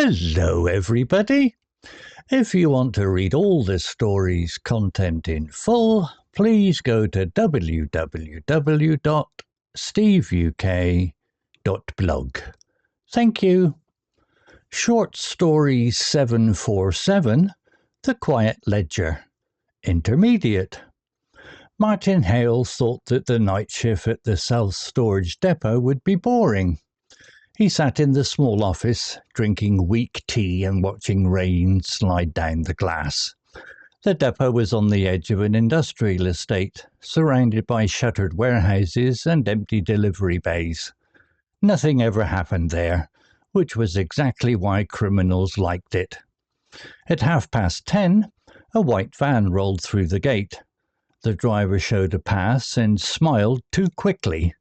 Hello everybody! If you want to read all the story's content in full, please go to www.steveuk.blog. Thank you. Short Story 747, The Quiet Ledger. Intermediate. Martin Hale thought that the night shift at the South Storage Depot would be boring. He sat in the small office, drinking weak tea and watching rain slide down the glass. The depot was on the edge of an industrial estate, surrounded by shuttered warehouses and empty delivery bays. Nothing ever happened there, which was exactly why criminals liked it. At 10:30, a white van rolled through the gate. The driver showed a pass and smiled too quickly.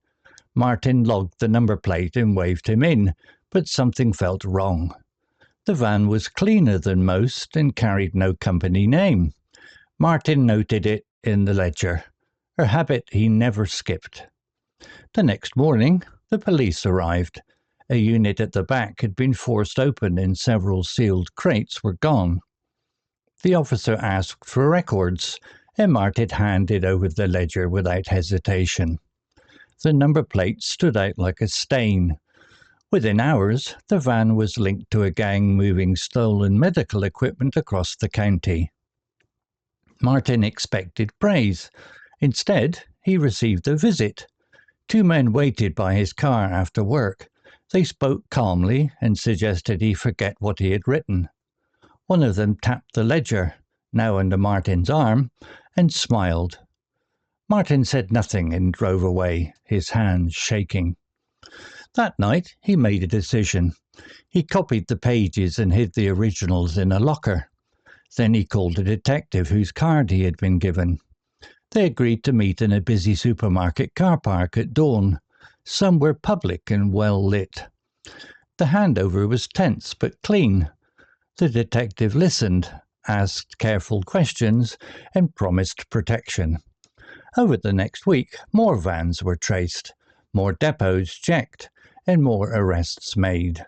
Martin logged the number plate and waved him in, but something felt wrong. The van was cleaner than most and carried no company name. Martin noted it in the ledger, a habit he never skipped. The next morning, the police arrived. A unit at the back had been forced open and several sealed crates were gone. The officer asked for records, and Martin handed over the ledger without hesitation. The number plate stood out like a stain. Within hours, the van was linked to a gang moving stolen medical equipment across the county. Martin expected praise. Instead, he received a visit. Two men waited by his car after work. They spoke calmly and suggested he forget what he had written. One of them tapped the ledger, now under Martin's arm, and smiled. Martin said nothing and drove away, his hands shaking. That night, he made a decision. He copied the pages and hid the originals in a locker. Then he called a detective whose card he had been given. They agreed to meet in a busy supermarket car park at dawn. Some were public and well lit. The handover was tense but clean. The detective listened, asked careful questions, and promised protection. Over the next week, more vans were traced, more depots checked, and more arrests made.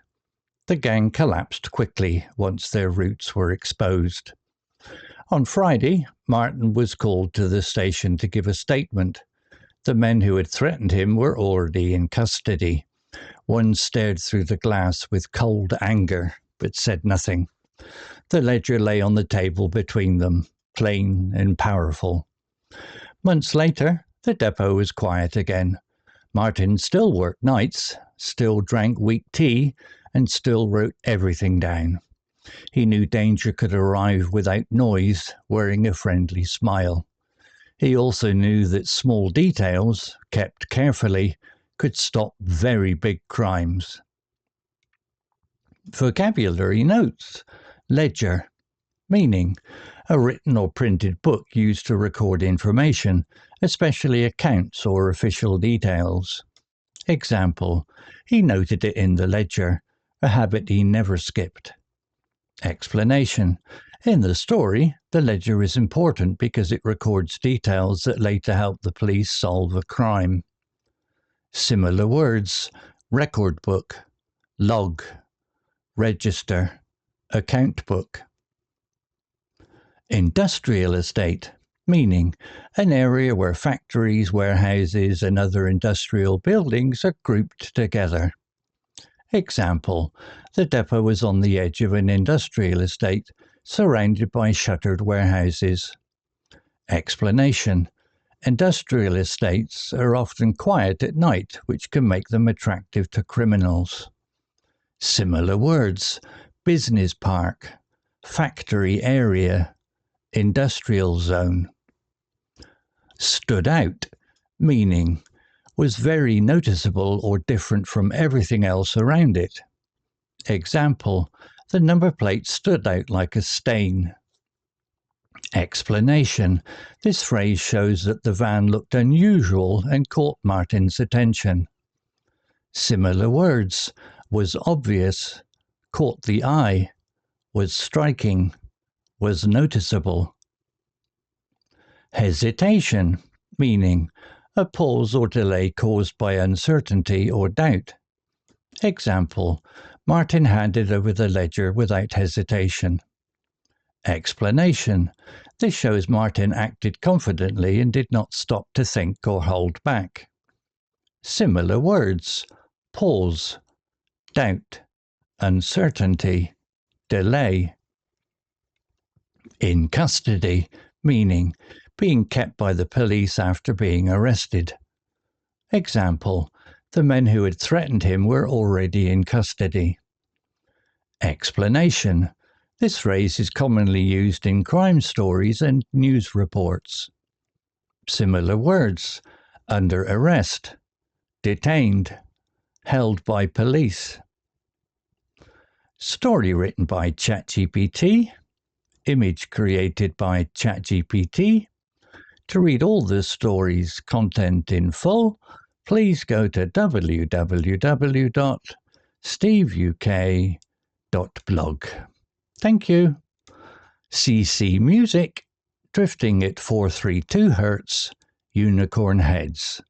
The gang collapsed quickly once their roots were exposed. On Friday, Martin was called to the station to give a statement. The men who had threatened him were already in custody. One stared through the glass with cold anger, but said nothing. The ledger lay on the table between them, plain and powerful. Months later, the depot was quiet again. Martin still worked nights, still drank weak tea, and still wrote everything down. He knew danger could arrive without noise, wearing a friendly smile. He also knew that small details, kept carefully, could stop very big crimes. Vocabulary notes. Ledger. Meaning. A written or printed book used to record information, especially accounts or official details. Example. He noted it in the ledger, a habit he never skipped. Explanation. In the story, the ledger is important because it records details that later help the police solve a crime. Similar words. Record book, log, register, account book. Industrial estate, meaning an area where factories, warehouses, and other industrial buildings are grouped together. Example, the depot was on the edge of an industrial estate, surrounded by shuttered warehouses. Explanation, industrial estates are often quiet at night, which can make them attractive to criminals. Similar words, business park, factory area, industrial zone. Stood out, meaning was very noticeable or different from everything else around it. Example, the number plate stood out like a stain. Explanation, this phrase shows that the van looked unusual and caught Martin's attention. Similar words, was obvious, caught the eye, was striking, was noticeable. Hesitation, meaning a pause or delay caused by uncertainty or doubt. Example, Martin handed over the ledger without hesitation. Explanation. This shows Martin acted confidently and did not stop to think or hold back. Similar words: pause, doubt, uncertainty, delay. In custody, meaning being kept by the police after being arrested. Example: the men who had threatened him were already in custody. Explanation. This phrase is commonly used in crime stories and news reports. Similar words: under arrest, detained, held by police. Story written by ChatGPT. Image created by ChatGPT. To read all the story's content in full, please go to www.steveuk.blog. Thank you. CC Music, Drifting at 432 Hz, Unicorn Heads.